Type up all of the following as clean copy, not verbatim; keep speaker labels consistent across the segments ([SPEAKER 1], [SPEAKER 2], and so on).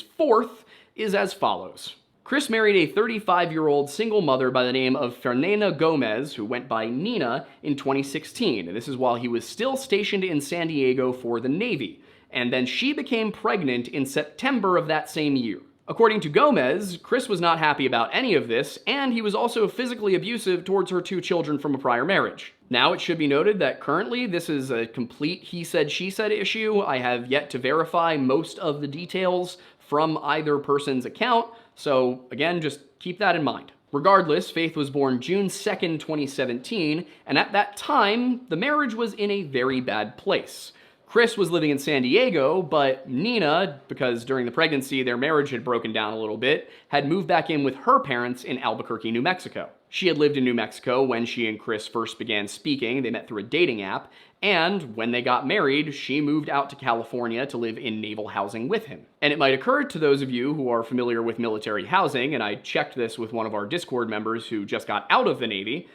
[SPEAKER 1] Fourth is as follows. Chris married a 35-year-old single mother by the name of Fernanda Gomez, who went by Nina, in 2016. And this is while he was still stationed in San Diego for the Navy. And then she became pregnant in September of that same year. According to Gomez, Chris was not happy about any of this, and he was also physically abusive towards her 2 children from a prior marriage. Now, it should be noted that currently this is a complete he said, she said issue. I have yet to verify most of the details from either person's account, so again, just keep that in mind. Regardless, Faith was born June 2nd, 2017, and at that time, the marriage was in a very bad place. Chris was living in San Diego, but Nina, because during the pregnancy their marriage had broken down a little bit, had moved back in with her parents in Albuquerque, New Mexico. She had lived in New Mexico when she and Chris first began speaking. They met through a dating app, and when they got married, she moved out to California to live in naval housing with him. And it might occur to those of you who are familiar with military housing, and I checked this with one of our Discord members who just got out of the Navy,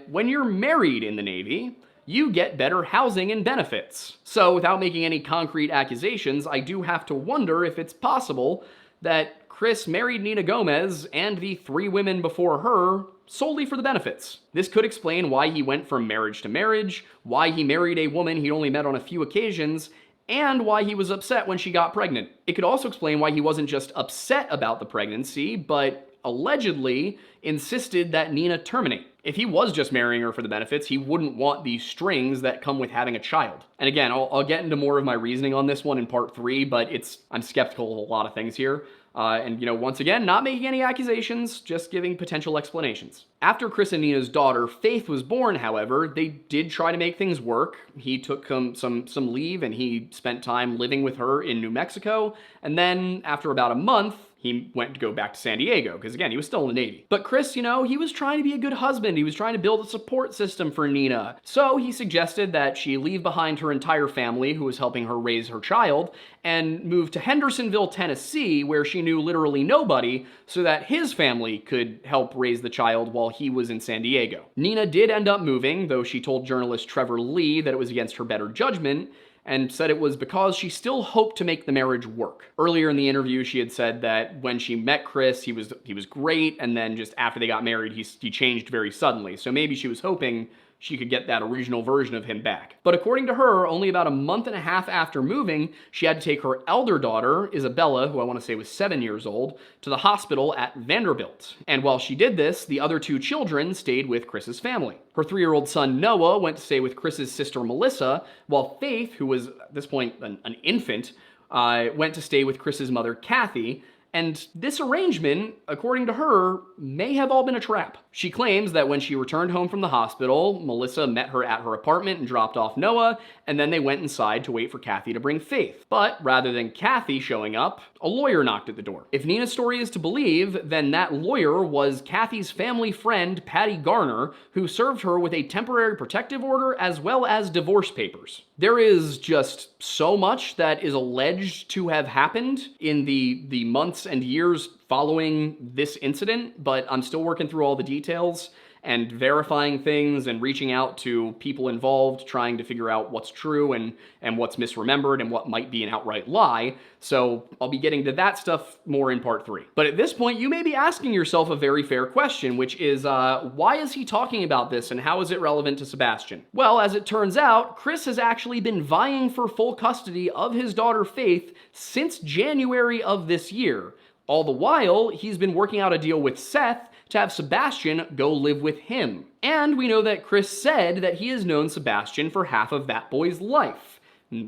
[SPEAKER 1] when you're married in the Navy, you get better housing and benefits. So without making any concrete accusations, I do have to wonder if it's possible that Chris married Nina Gomez and the 3 women before her solely for the benefits. This could explain why he went from marriage to marriage, why he married a woman he only met on a few occasions, and why he was upset when she got pregnant. It could also explain why he wasn't just upset about the pregnancy, but allegedly insisted that Nina terminate. If he was just marrying her for the benefits, he wouldn't want the strings that come with having a child. And again, I'll get into more of my reasoning on this one in part 3, but I'm skeptical of a lot of things here. And once again, not making any accusations, just giving potential explanations. After Chris and Nina's daughter, Faith, was born, however, they did try to make things work. He took some leave and he spent time living with her in New Mexico. And then after about a month, he went to go back to San Diego, because again, he was still in the Navy. But Chris, he was trying to be a good husband. He was trying to build a support system for Nina. So he suggested that she leave behind her entire family, who was helping her raise her child, and move to Hendersonville, Tennessee, where she knew literally nobody, so that his family could help raise the child while he was in San Diego. Nina did end up moving, though she told journalist Trevor Lee that it was against her better judgment, and said it was because she still hoped to make the marriage work. Earlier in the interview, she had said that when she met Chris, he was great, and then just after they got married, he changed very suddenly. So maybe she was hoping she could get that original version of him back. But according to her, only about a month and a half after moving, she had to take her elder daughter, Isabella, who I want to say was 7 years old, to the hospital at Vanderbilt. And while she did this, the other 2 children stayed with Chris's family. Her 3-year-old son, Noah, went to stay with Chris's sister, Melissa, while Faith, who was at this point an infant, went to stay with Chris's mother, Kathy. And this arrangement, according to her, may have all been a trap. She claims that when she returned home from the hospital, Melissa met her at her apartment and dropped off Noah, and then they went inside to wait for Kathy to bring Faith. But rather than Kathy showing up, a lawyer knocked at the door. If Nina's story is to believe, then that lawyer was Kathy's family friend, Patty Garner, who served her with a temporary protective order as well as divorce papers. There is just so much that is alleged to have happened in the months and years following this incident, but I'm still working through all the details and verifying things and reaching out to people involved, trying to figure out what's true and what's misremembered and what might be an outright lie. So I'll be getting to that stuff more in part 3. But at this point, you may be asking yourself a very fair question, which is, why is he talking about this and how is it relevant to Sebastian? Well, as it turns out, Chris has actually been vying for full custody of his daughter Faith since January of this year. All the while, he's been working out a deal with Seth to have Sebastian go live with him. And we know that Chris said that he has known Sebastian for half of that boy's life.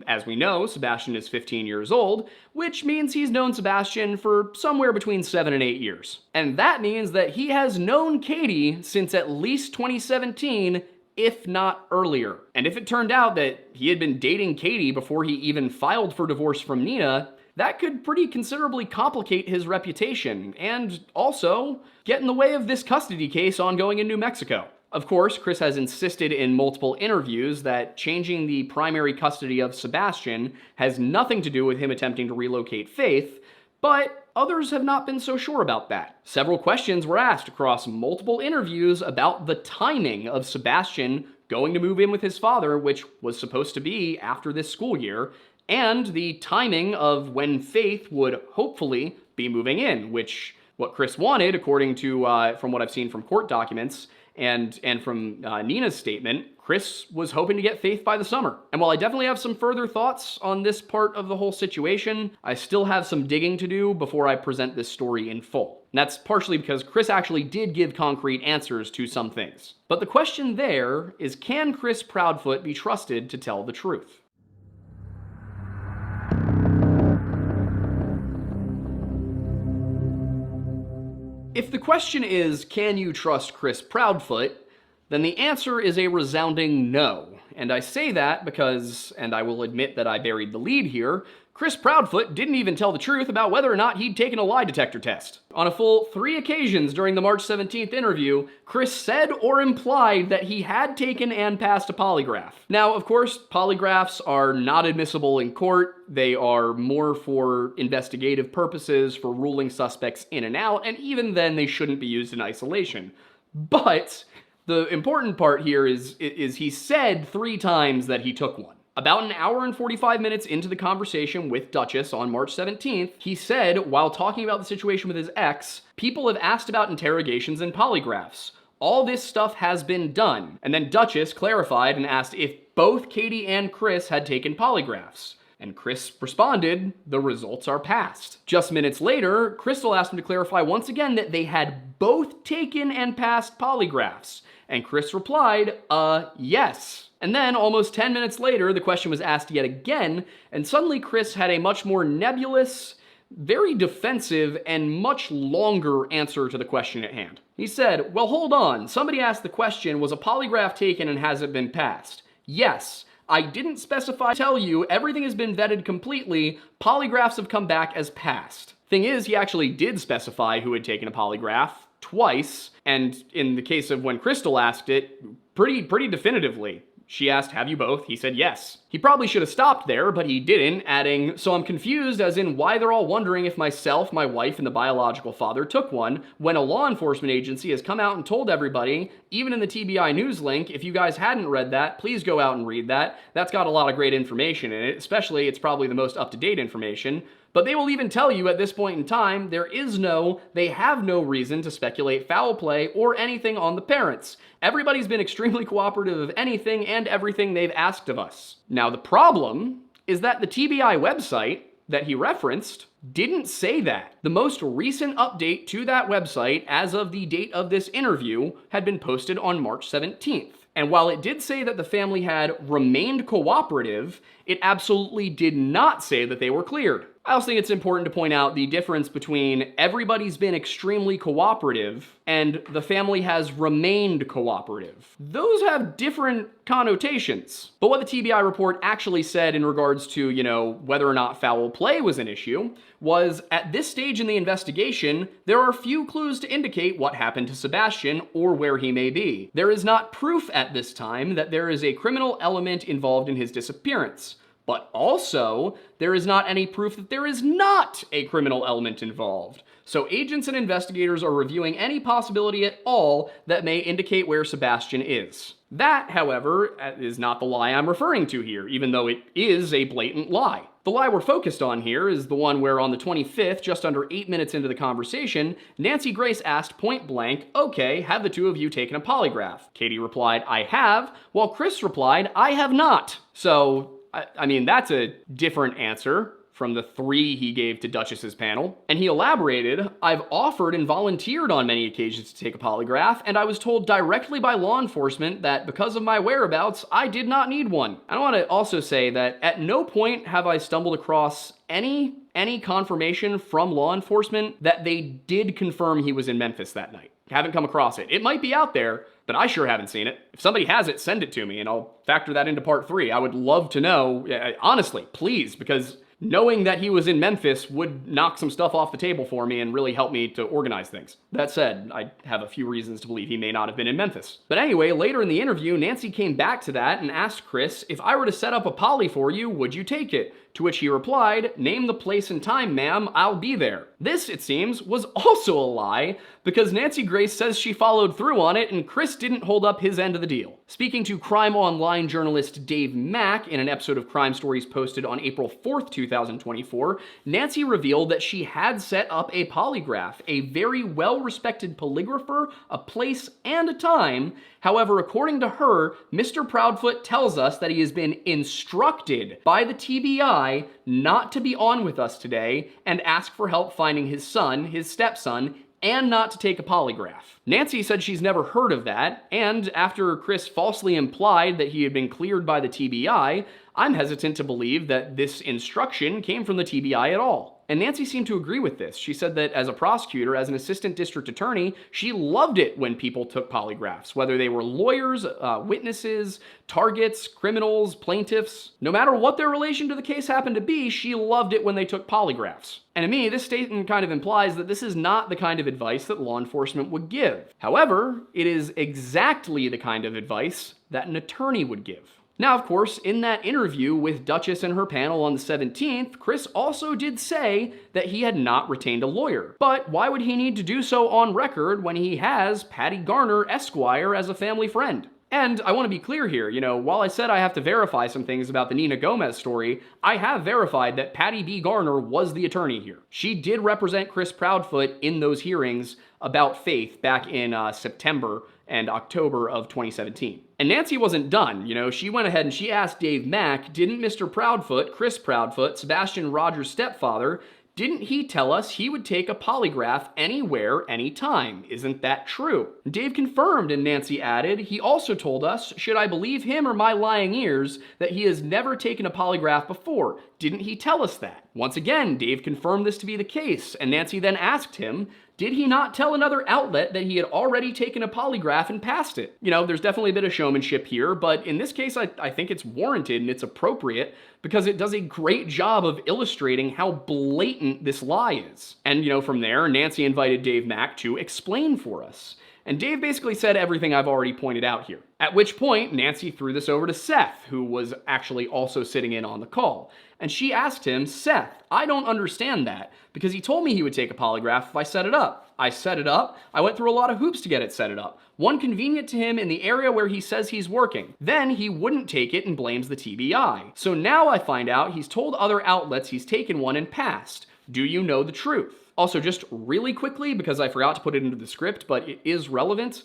[SPEAKER 1] As we know, Sebastian is 15 years old, which means he's known Sebastian for somewhere between 7 and 8 years. And that means that he has known Katie since at least 2017, if not earlier. And if it turned out that he had been dating Katie before he even filed for divorce from Nina, that could pretty considerably complicate his reputation, and also get in the way of this custody case ongoing in New Mexico. Of course, Chris has insisted in multiple interviews that changing the primary custody of Sebastian has nothing to do with him attempting to relocate Faith, but others have not been so sure about that. Several questions were asked across multiple interviews about the timing of Sebastian going to move in with his father, which was supposed to be after this school year, and the timing of when Faith would hopefully be moving in, which what Chris wanted, according to from what I've seen from court documents and from Nina's statement. Chris was hoping to get Faith by the summer. And while I definitely have some further thoughts on this part of the whole situation, I still have some digging to do before I present this story in full. And that's partially because Chris actually did give concrete answers to some things. But the question there is, can Chris Proudfoot be trusted to tell the truth? If the question is, can you trust Chris Proudfoot, then the answer is a resounding no. And I say that because, and I will admit that I buried the lead here, Chris Proudfoot didn't even tell the truth about whether or not he'd taken a lie detector test. On a full 3 occasions during the March 17th interview, Chris said or implied that he had taken and passed a polygraph. Now, of course, polygraphs are not admissible in court. They are more for investigative purposes, for ruling suspects in and out, and even then they shouldn't be used in isolation. But the important part here is he said 3 times that he took one. About an hour and 45 minutes into the conversation with Duchess on March 17th, he said, while talking about the situation with his ex, people have asked about interrogations and polygraphs. All this stuff has been done. And then Duchess clarified and asked if both Katie and Chris had taken polygraphs. And Chris responded, the results are passed. Just minutes later, Crystal asked him to clarify once again that they had both taken and passed polygraphs. And Chris replied, yes. And then, almost 10 minutes later, the question was asked yet again, and suddenly Chris had a much more nebulous, very defensive, and much longer answer to the question at hand. He said, well, hold on. Somebody asked the question, was a polygraph taken and has it been passed? Yes. I didn't specify, tell you, everything has been vetted completely. Polygraphs have come back as passed. Thing is, he actually did specify who had taken a polygraph twice, and in the case of when Crystal asked it, pretty definitively. She asked, have you both? He said yes. He probably should have stopped there, but he didn't, adding, so I'm confused as in why they're all wondering if myself, my wife, and the biological father took one, when a law enforcement agency has come out and told everybody, even in the TBI news link, if you guys hadn't read that, please go out and read that. That's got a lot of great information in it, especially it's probably the most up-to-date information. But they will even tell you at this point in time, they have no reason to speculate foul play or anything on the parents. Everybody's been extremely cooperative of anything and everything they've asked of us. Now the problem is that the TBI website that he referenced didn't say that. The most recent update to that website as of the date of this interview had been posted on March 17th. And while it did say that the family had remained cooperative, it absolutely did not say that they were cleared. I also think it's important to point out the difference between everybody's been extremely cooperative and the family has remained cooperative. Those have different connotations. But what the TBI report actually said in regards to, whether or not foul play was an issue was, at this stage in the investigation, there are few clues to indicate what happened to Sebastian or where he may be. There is not proof at this time that there is a criminal element involved in his disappearance. But also, there is not any proof that there is not a criminal element involved. So agents and investigators are reviewing any possibility at all that may indicate where Sebastian is. That, however, is not the lie I'm referring to here, even though it is a blatant lie. The lie we're focused on here is the one where on the 25th, just under 8 minutes into the conversation, Nancy Grace asked point blank, okay, have the two of you taken a polygraph? Katie replied, I have, while Chris replied, I have not. So, I mean, that's a different answer from the 3 he gave to Duchess's panel. And he elaborated, I've offered and volunteered on many occasions to take a polygraph, and I was told directly by law enforcement that because of my whereabouts, I did not need one. I want to also say that at no point have I stumbled across any confirmation from law enforcement that they did confirm he was in Memphis that night. Haven't come across it. It might be out there, but I sure haven't seen it. If somebody has it, send it to me and I'll factor that into part 3. I would love to know, honestly, please, because knowing that he was in Memphis would knock some stuff off the table for me and really help me to organize things. That said, I have a few reasons to believe he may not have been in Memphis. But anyway, later in the interview, Nancy came back to that and asked Chris, if I were to set up a poly for you, would you take it? to which he replied, "Name the place and time, ma'am, I'll be there." This, it seems, was also a lie, because Nancy Grace says she followed through on it and Chris didn't hold up his end of the deal. Speaking to Crime Online journalist Dave Mack in an episode of Crime Stories posted on April 4th, 2024, Nancy revealed that she had set up a polygraph, a very well-respected polygrapher, a place, and a time. However, according to her, Mr. Proudfoot tells us that he has been instructed by the TBI not to be on with us today and ask for help finding his son, his stepson, and not to take a polygraph. Nancy said she's never heard of that, and after Chris falsely implied that he had been cleared by the TBI, I'm hesitant to believe that this instruction came from the TBI at all. And Nancy seemed to agree with this. She said that as a prosecutor, as an assistant district attorney, she loved it when people took polygraphs, whether they were lawyers, witnesses, targets, criminals, plaintiffs. No matter what their relation to the case happened to be, she loved it when they took polygraphs. And to me, this statement kind of implies that this is not the kind of advice that law enforcement would give. However, it is exactly the kind of advice that an attorney would give. Now, of course, in that interview with Duchess and her panel on the 17th, Chris also did say that he had not retained a lawyer. But why would he need to do so on record when he has Patty Garner, Esquire, as a family friend? And I want to be clear here, while I said I have to verify some things about the Nina Gomez story, I have verified that Patty B. Garner was the attorney here. She did represent Chris Proudfoot in those hearings about Faith back in September and October of 2017. And Nancy wasn't done, she went ahead and she asked Dave Mack, didn't Mr. Proudfoot, Chris Proudfoot, Sebastian Rogers' stepfather, didn't he tell us he would take a polygraph anywhere, anytime? Isn't that true? Dave confirmed, and Nancy added, he also told us, should I believe him or my lying ears, that he has never taken a polygraph before. Didn't he tell us that? Once again, Dave confirmed this to be the case, and Nancy then asked him, did he not tell another outlet that he had already taken a polygraph and passed it? There's definitely a bit of showmanship here, but in this case, I think it's warranted and it's appropriate because it does a great job of illustrating how blatant this lie is. And, from there, Nancy invited Dave Mack to explain for us. And Dave basically said everything I've already pointed out here. At which point, Nancy threw this over to Seth, who was actually also sitting in on the call. And she asked him, Seth, I don't understand that, because he told me he would take a polygraph if I set it up. I set it up. I went through a lot of hoops to get it set it up. One convenient to him in the area where he says he's working. Then he wouldn't take it and blames the TBI. So now I find out he's told other outlets he's taken one and passed. Do you know the truth? Also, just really quickly, because I forgot to put it into the script, but it is relevant,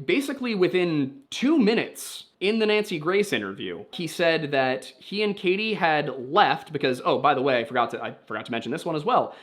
[SPEAKER 1] basically within 2 minutes in the Nancy Grace interview, he said that he and Katie had left because, oh, by the way, I forgot to mention this one as well.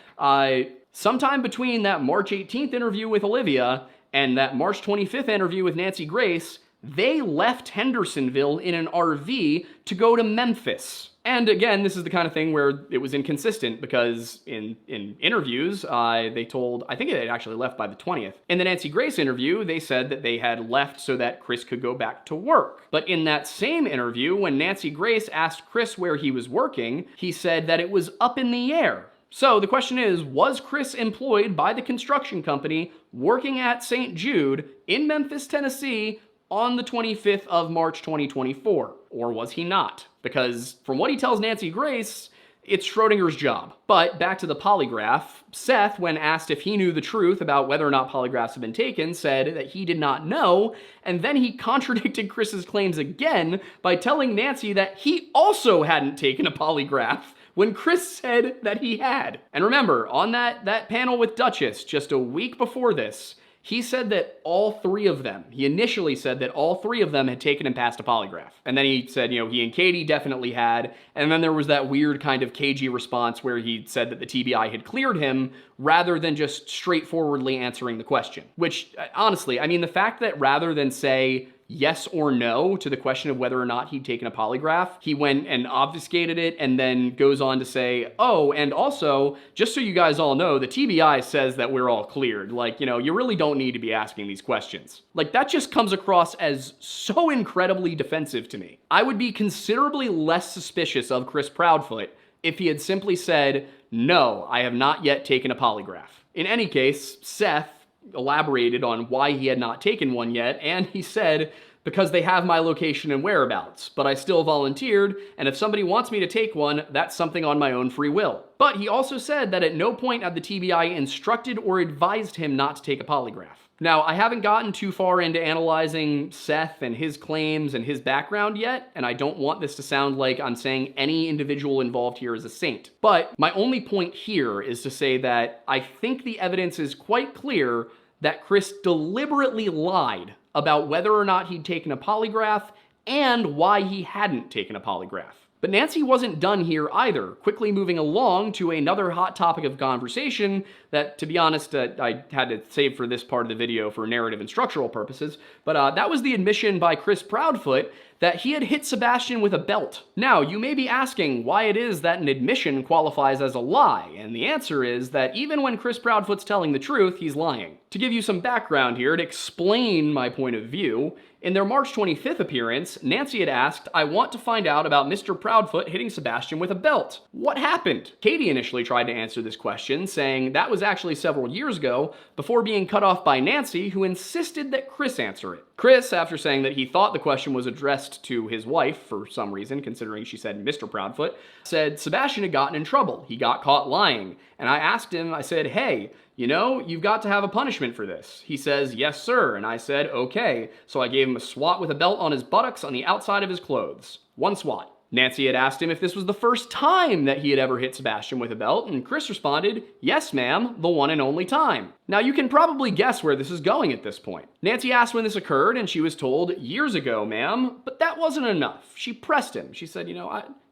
[SPEAKER 1] Sometime between that March 18th interview with Olivia and that March 25th interview with Nancy Grace, they left Hendersonville in an RV to go to Memphis. And again, this is the kind of thing where it was inconsistent because in interviews, they told, I think they had actually left by the 20th. In the Nancy Grace interview, they said that they had left so that Chris could go back to work. But in that same interview, when Nancy Grace asked Chris where he was working, he said that it was up in the air. So the question is, was Chris employed by the construction company working at St. Jude in Memphis, Tennessee on the 25th of March 2024? Or was he not? Because from what he tells Nancy Grace, it's Schrodinger's job. But back to the polygraph, Seth, when asked if he knew the truth about whether or not polygraphs had been taken, said that he did not know, and then he contradicted Chris's claims again by telling Nancy that he also hadn't taken a polygraph when Chris said that he had. And remember, on that panel with Duchess just a week before this, he said that all three of them, he initially said that all three of them had taken and passed a polygraph. And then he said, he and Katie definitely had. And then there was that weird kind of cagey response where he said that the TBI had cleared him rather than just straightforwardly answering the question. Which, honestly, the fact that rather than say yes or no to the question of whether or not he'd taken a polygraph, he went and obfuscated it and then goes on to say, oh, and also, just so you guys all know, the TBI says that we're all cleared. You really don't need to be asking these questions. That just comes across as so incredibly defensive to me. I would be considerably less suspicious of Chris Proudfoot if he had simply said, no, I have not yet taken a polygraph. In any case, Seth elaborated on why he had not taken one yet, and he said because they have my location and whereabouts, but I still volunteered, and if somebody wants me to take one, that's something on my own free will. But he also said that at no point had the TBI instructed or advised him not to take a polygraph. Now, I haven't gotten too far into analyzing Seth and his claims and his background yet, and I don't want this to sound like I'm saying any individual involved here is a saint. But my only point here is to say that I think the evidence is quite clear that Chris deliberately lied about whether or not he'd taken a polygraph and why he hadn't taken a polygraph. But Nancy wasn't done here either, quickly moving along to another hot topic of conversation that, to be honest, I had to save for this part of the video for narrative and structural purposes, but that was the admission by Chris Proudfoot that he had hit Sebastian with a belt. Now, you may be asking why it is that an admission qualifies as a lie, and the answer is that even when Chris Proudfoot's telling the truth, he's lying. To give you some background here, to explain my point of view, in their March 25th appearance, Nancy had asked, "I want to find out about Mr. Proudfoot hitting Sebastian with a belt. What happened?" Katie initially tried to answer this question, saying that was actually several years ago, before being cut off by Nancy, who insisted that Chris answer it. Chris, after saying that he thought the question was addressed to his wife for some reason, considering she said Mr. Proudfoot, said Sebastian had gotten in trouble. He got caught lying. And I asked him, I said, "Hey, you know, you've got to have a punishment for this." He says, "Yes, sir." And I said, "Okay." So I gave him a swat with a belt on his buttocks on the outside of his clothes. One swat. Nancy had asked him if this was the first time that he had ever hit Sebastian with a belt, and Chris responded, "Yes, ma'am, the one and only time." Now, you can probably guess where this is going at this point. Nancy asked when this occurred, and she was told, "Years ago, ma'am," but that wasn't enough. She pressed him. She said,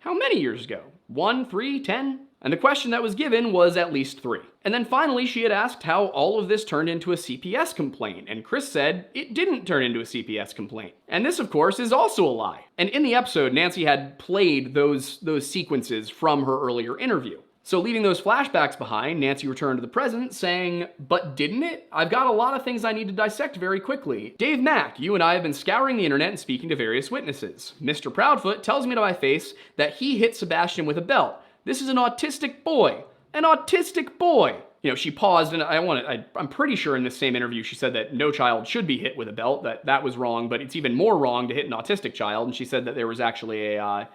[SPEAKER 1] "How many years ago? 1, 3, 10? And the question that was given was at least 3. And then finally, she had asked how all of this turned into a CPS complaint, and Chris said it didn't turn into a CPS complaint. And this, of course, is also a lie. And in the episode, Nancy had played those sequences from her earlier interview. So leaving those flashbacks behind, Nancy returned to the present, saying, "But didn't it? I've got a lot of things I need to dissect very quickly. Dave Mack, you and I have been scouring the internet and speaking to various witnesses. Mr. Proudfoot tells me to my face that he hit Sebastian with a belt. This is an autistic boy. An autistic boy." She paused, and I'm pretty sure in this same interview she said that no child should be hit with a belt, that was wrong, but it's even more wrong to hit an autistic child, and she said that there was actually a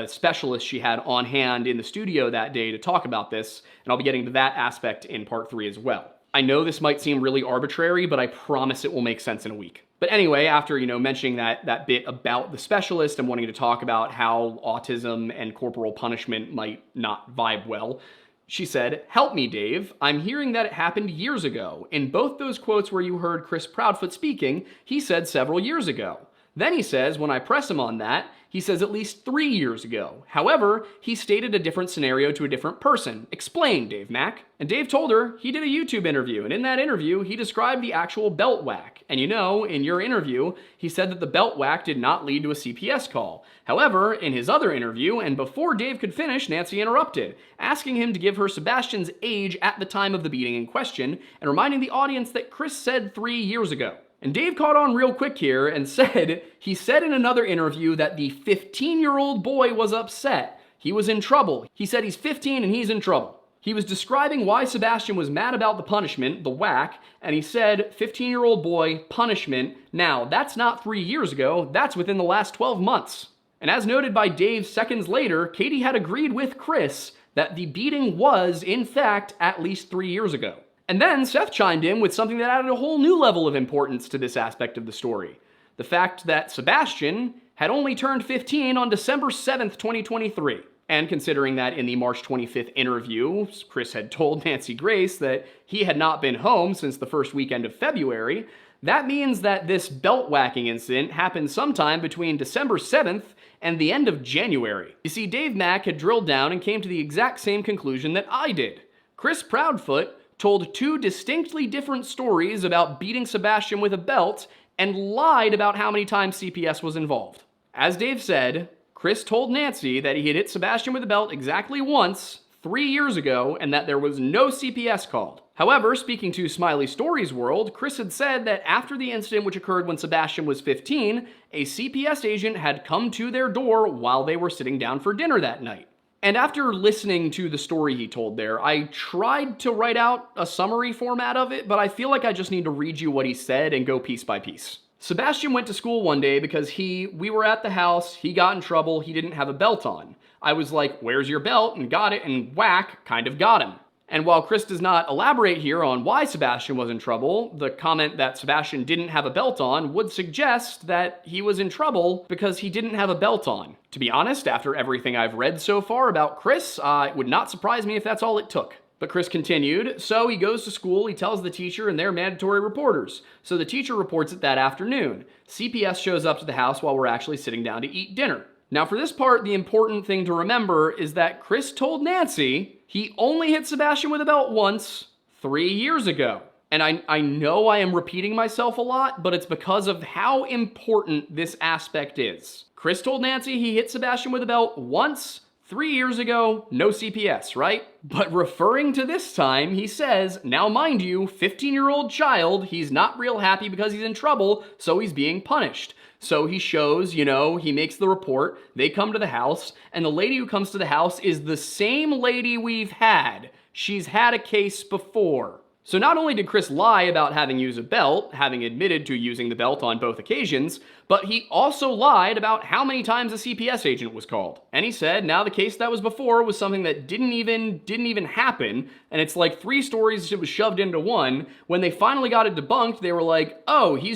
[SPEAKER 1] specialist she had on hand in the studio that day to talk about this, and I'll be getting to that aspect in part 3 as well. I know this might seem really arbitrary, but I promise it will make sense in a week. But anyway, after, mentioning that bit about the specialist and wanting to talk about how autism and corporal punishment might not vibe well, she said, "Help me, Dave. I'm hearing that it happened years ago. In both those quotes where you heard Chris Proudfoot speaking, he said several years ago. Then he says, when I press him on that, he says at least 3 years ago. However, he stated a different scenario to a different person. Explain, Dave Mack." And Dave told her he did a YouTube interview, and in that interview, he described the actual belt whack. And in your interview, he said that the belt whack did not lead to a CPS call. However, in his other interview, and before Dave could finish, Nancy interrupted, asking him to give her Sebastian's age at the time of the beating in question, and reminding the audience that Chris said 3 years ago. And Dave caught on real quick here and said, he said in another interview that the 15-year-old boy was upset. He was in trouble. He said he's 15 and he's in trouble. He was describing why Sebastian was mad about the punishment, the whack, and he said, 15-year-old boy, punishment. Now, that's not 3 years ago, that's within the last 12 months. And as noted by Dave seconds later, Katie had agreed with Chris that the beating was, in fact, at least 3 years ago. And then Seth chimed in with something that added a whole new level of importance to this aspect of the story. The fact that Sebastian had only turned 15 on December 7th, 2023. And considering that in the March 25th interview, Chris had told Nancy Grace that he had not been home since the first weekend of February, that means that this belt whacking incident happened sometime between December 7th and the end of January. You see, Dave Mack had drilled down and came to the exact same conclusion that I did. Chris Proudfoot told 2 distinctly different stories about beating Sebastian with a belt and lied about how many times CPS was involved. As Dave said, Chris told Nancy that he had hit Sebastian with a belt exactly once, 3 years ago, and that there was no CPS called. However, speaking to Smiley Stories World, Chris had said that after the incident which occurred when Sebastian was 15, a CPS agent had come to their door while they were sitting down for dinner that night. And after listening to the story he told there, I tried to write out a summary format of it, but I feel like I just need to read you what he said and go piece by piece. Sebastian went to school one day because we were at the house, he got in trouble, he didn't have a belt on. I was like, where's your belt? And got it, and whack, kind of got him. And while Chris does not elaborate here on why Sebastian was in trouble, the comment that Sebastian didn't have a belt on would suggest that he was in trouble because he didn't have a belt on. To be honest, after everything I've read so far about Chris, it would not surprise me if that's all it took. But Chris continued, so he goes to school, he tells the teacher, and they're mandatory reporters. So the teacher reports it that afternoon. CPS shows up to the house while we're actually sitting down to eat dinner. Now for this part, the important thing to remember is that Chris told Nancy he only hit Sebastian with a belt once 3 years ago. And I know I am repeating myself a lot, but it's because of how important this aspect is. Chris told Nancy he hit Sebastian with a belt once 3 years ago, no CPS, right? But referring to this time, he says, now mind you, 15-year-old child, he's not real happy because he's in trouble, so he's being punished. So he shows, he makes the report, they come to the house, and the lady who comes to the house is the same lady we've had. She's had a case before. So not only did Chris lie about having used a belt, having admitted to using the belt on both occasions, but he also lied about how many times a CPS agent was called. And he said now the case that was before was something that didn't even happen, and it's like 3 stories that was shoved into one. When they finally got it debunked, they were like, oh, he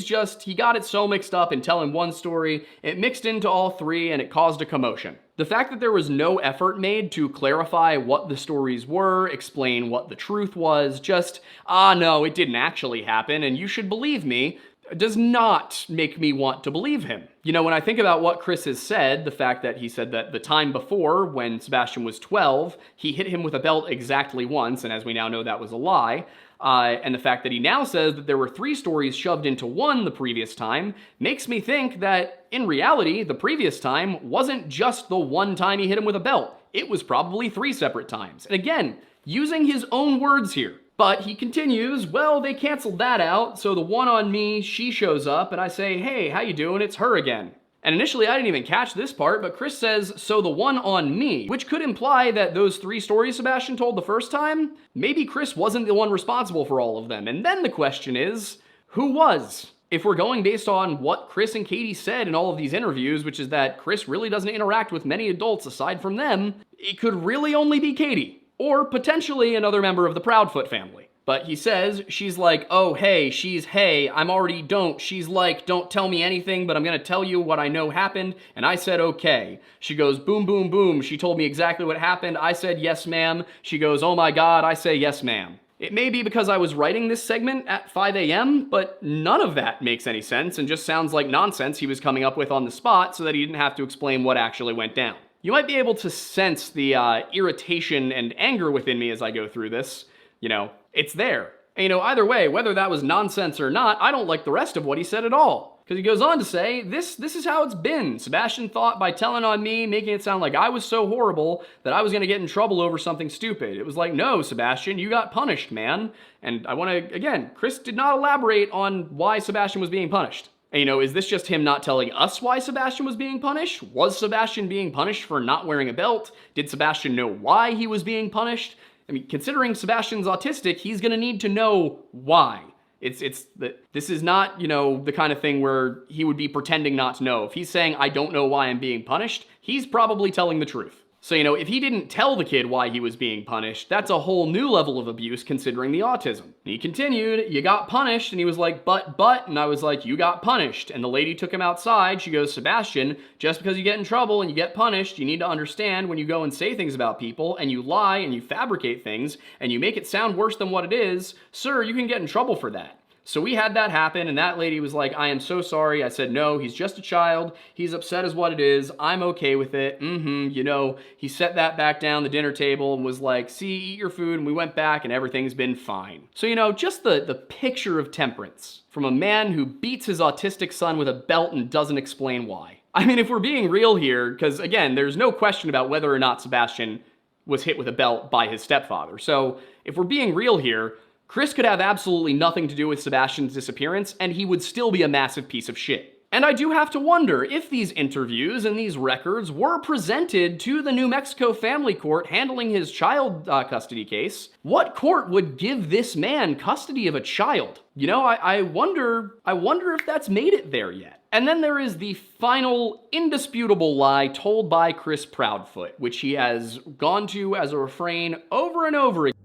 [SPEAKER 1] got it so mixed up in telling one story, it mixed into all 3 and it caused a commotion. The fact that there was no effort made to clarify what the stories were, explain what the truth was, just, no, it didn't actually happen, and you should believe me, does not make me want to believe him. When I think about what Chris has said, the fact that he said that the time before, when Sebastian was 12, he hit him with a belt exactly once, and as we now know, that was a lie, and the fact that he now says that there were 3 stories shoved into one the previous time, makes me think that, in reality, the previous time wasn't just the one time he hit him with a belt. It was probably 3 separate times. And again, using his own words here. But he continues, well, they canceled that out, so the one on me, she shows up, and I say, hey, how you doing? It's her again. And initially, I didn't even catch this part, but Chris says, so the one on me, which could imply that those 3 stories Sebastian told the first time, maybe Chris wasn't the one responsible for all of them. And then the question is, who was? If we're going based on what Chris and Katie said in all of these interviews, which is that Chris really doesn't interact with many adults aside from them, it could really only be Katie. Or potentially another member of the Proudfoot family. But he says, she's like, oh, hey, she's hey, I'm already don't. She's like, don't tell me anything, but I'm gonna tell you what I know happened. And I said, okay. She goes, boom, boom, boom. She told me exactly what happened. I said, yes, ma'am. She goes, oh my God. I say, yes, ma'am. It may be because I was writing this segment at 5 a.m., but none of that makes any sense and just sounds like nonsense he was coming up with on the spot so that he didn't have to explain what actually went down. You might be able to sense the irritation and anger within me as I go through this. It's there. And, either way, whether that was nonsense or not, I don't like the rest of what he said at all. Because he goes on to say, this is how it's been. Sebastian thought by telling on me, making it sound like I was so horrible that I was going to get in trouble over something stupid. It was like, no, Sebastian, you got punished, man. And I want to, again, Chris did not elaborate on why Sebastian was being punished. And, is this just him not telling us why Sebastian was being punished? Was Sebastian being punished for not wearing a belt? Did Sebastian know why he was being punished? I mean, considering Sebastian's autistic, he's gonna need to know why. This is not, the kind of thing where he would be pretending not to know. If he's saying, I don't know why I'm being punished, he's probably telling the truth. So, if he didn't tell the kid why he was being punished, that's a whole new level of abuse considering the autism. And he continued, you got punished, and he was like, but, and I was like, you got punished. And the lady took him outside, she goes, Sebastian, just because you get in trouble and you get punished, you need to understand when you go and say things about people, and you lie and you fabricate things, and you make it sound worse than what it is, sir, you can get in trouble for that. So we had that happen, and that lady was like, I am so sorry. I said, no, he's just a child. He's upset is what it is. I'm okay with it. He set that back down the dinner table and was like, see, eat your food, and we went back, and everything's been fine. So, just the picture of temperance from a man who beats his autistic son with a belt and doesn't explain why. I mean, if we're being real here, because, again, there's no question about whether or not Sebastian was hit with a belt by his stepfather. So, if we're being real here, Chris could have absolutely nothing to do with Sebastian's disappearance, and he would still be a massive piece of shit. And I do have to wonder if these interviews and these records were presented to the New Mexico family court handling his child custody case. What court would give this man custody of a child? You know, I wonder if that's made it there yet. And then there is the final indisputable lie told by Chris Proudfoot, which he has gone to as a refrain over and over again.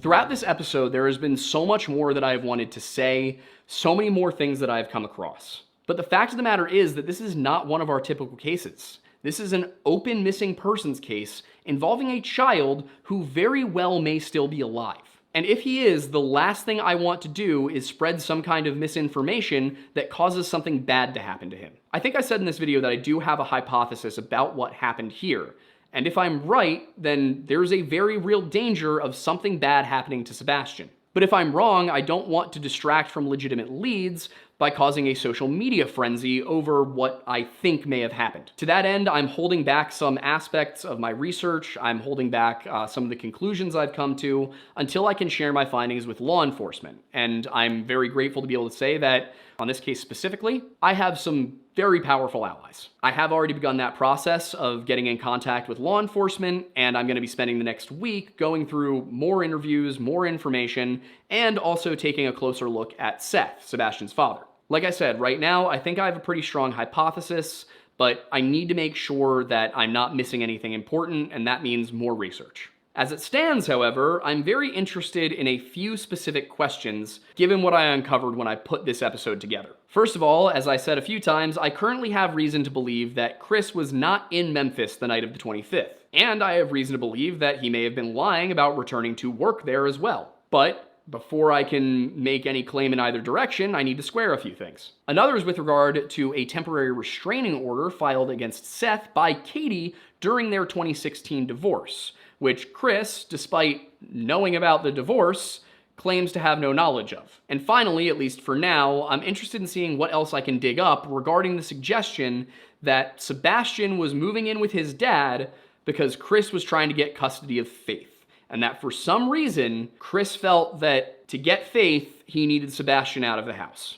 [SPEAKER 1] Throughout this episode, there has been so much more that I've wanted to say, so many more things that I've come across. But the fact of the matter is that this is not one of our typical cases. This is an open missing persons case involving a child who very well may still be alive. And if he is, the last thing I want to do is spread some kind of misinformation that causes something bad to happen to him. I think I said in this video that I do have a hypothesis about what happened here. And if I'm right, then there's a very real danger of something bad happening to Sebastian. But if I'm wrong, I don't want to distract from legitimate leads by causing a social media frenzy over what I think may have happened. To that end, I'm holding back some aspects of my research. I'm holding back some of the conclusions I've come to until I can share my findings with law enforcement. And I'm very grateful to be able to say that on this case specifically, I have some very powerful allies. I have already begun that process of getting in contact with law enforcement, and I'm going to be spending the next week going through more interviews, more information, and also taking a closer look at Seth, Sebastian's father. Like I said, right now, I think I have a pretty strong hypothesis, but I need to make sure that I'm not missing anything important, and that means more research. As it stands, however, I'm very interested in a few specific questions, given what I uncovered when I put this episode together. First of all, as I said a few times, I currently have reason to believe that Chris was not in Memphis the night of the 25th, and I have reason to believe that he may have been lying about returning to work there as well. But before I can make any claim in either direction, I need to square a few things. Another is with regard to a temporary restraining order filed against Seth by Katie during their 2016 divorce, which Chris, despite knowing about the divorce, claims to have no knowledge of. And finally, at least for now, I'm interested in seeing what else I can dig up regarding the suggestion that Sebastian was moving in with his dad because Chris was trying to get custody of Faith. And that for some reason, Chris felt that to get Faith, he needed Sebastian out of the house.